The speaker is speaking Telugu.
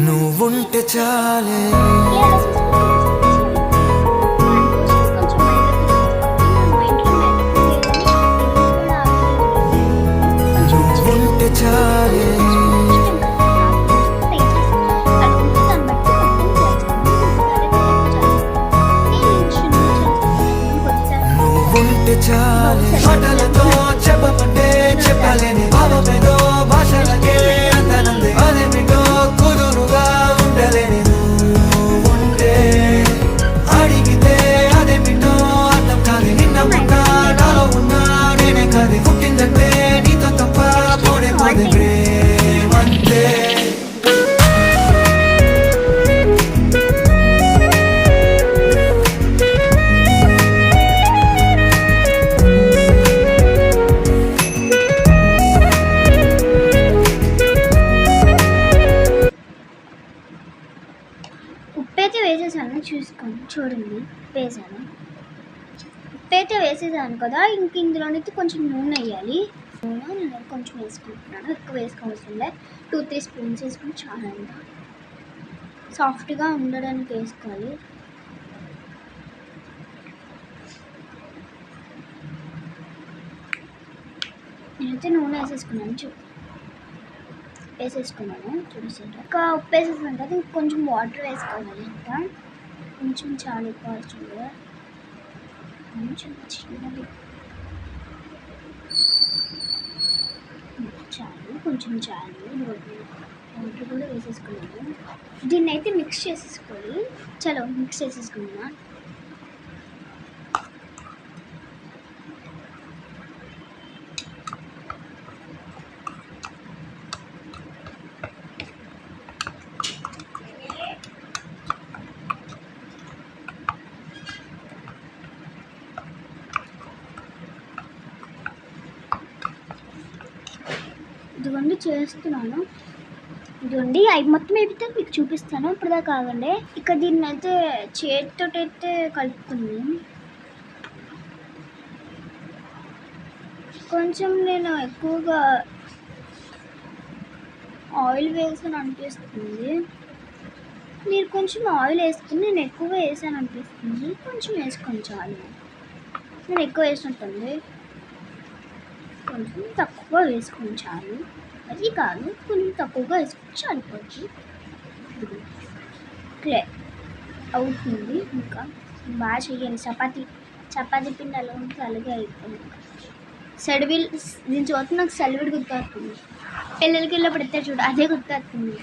నువ్వుంటే చాలే నువ్వుంటే చాలే నువ్వుంటే చాలే మాటలతో చెప్పమంటే చెప్పలేని భావమేదో భాషలకే అందనందే అదేమిటో కుదురుగా ఉండలేని నువ్వుంటే అడిగితే అదేమిటో అర్థం కాదు నిన్న మొన్న నాలో ఉన్నా నేనే కాదు పుట్టిందంటే నీతో తప్ప పోడే పోదే ప్రేమంతే ఉప్పు అయితే వేసేసాను, చూసుకోండి, చూడండి వేసాను. ఉప్పు అయితే వేసేసాను కదా, ఇంక ఇందులోనైతే కొంచెం నూనె వేయాలి. నూనె నేను కొంచెం వేసుకుంటున్నాను, ఎక్కువ వేసుకోవాల్సిందే. 2-3 స్పూన్స్ వేసుకుని చాలా సాఫ్ట్గా ఉండడానికి వేసుకోవాలి. నేనైతే నూనె వేసేసుకున్నాను చూసారు. ఇంకా ఉప్పు వేసేసాను కదా, ఇంకొంచెం వాటర్ వేసుకోవాలి. ఇంకా కొంచెం చాలా ఎక్కువ వస్తుంది, కొంచెం చిన్నది చాలు, కొంచెం చాలు. వాటర్ కూడా వేసేసుకున్నాను. దీన్ని అయితే మిక్స్ చేసేసుకోవాలి. చలో మిక్స్ చేసేసుకున్నా. ఇదిగోండి చేస్తున్నాను. ఇదిగోండి అవి మొత్తం అయిపోతే మీకు చూపిస్తాను. ఇప్పుడు దాకా కాగండి. ఇక దీన్ని అయితే చేతితో అయితే కలుపుతుంది. కొంచెం నేను ఎక్కువగా ఆయిల్ వేసాను అనిపిస్తుంది. మీరు కొంచెం ఆయిల్ వేసుకుని నేను ఎక్కువ వేసాను అనిపిస్తుంది. కొంచెం వేసుకోండి చాలు. నేను ఎక్కువ వేసినట్టుంది, కొంచెం తక్కువ వేసుకోండి చాలు. అది కాదు, కొంచెం తక్కువగా వేసుకొని సరిపోతుంది. క్లే అవుతుంది. ఇంకా బాగా చేయండి. చపాతీ పిండి అలా ఉంటే అలాగే అయిపోయింది. సెడివిల్ నేను చూస్తే నాకు సెలవిడి గుర్తొస్తుంది. పిల్లలకి వెళ్ళి పెడితే చూడు, అదే గుర్తొస్తుంది.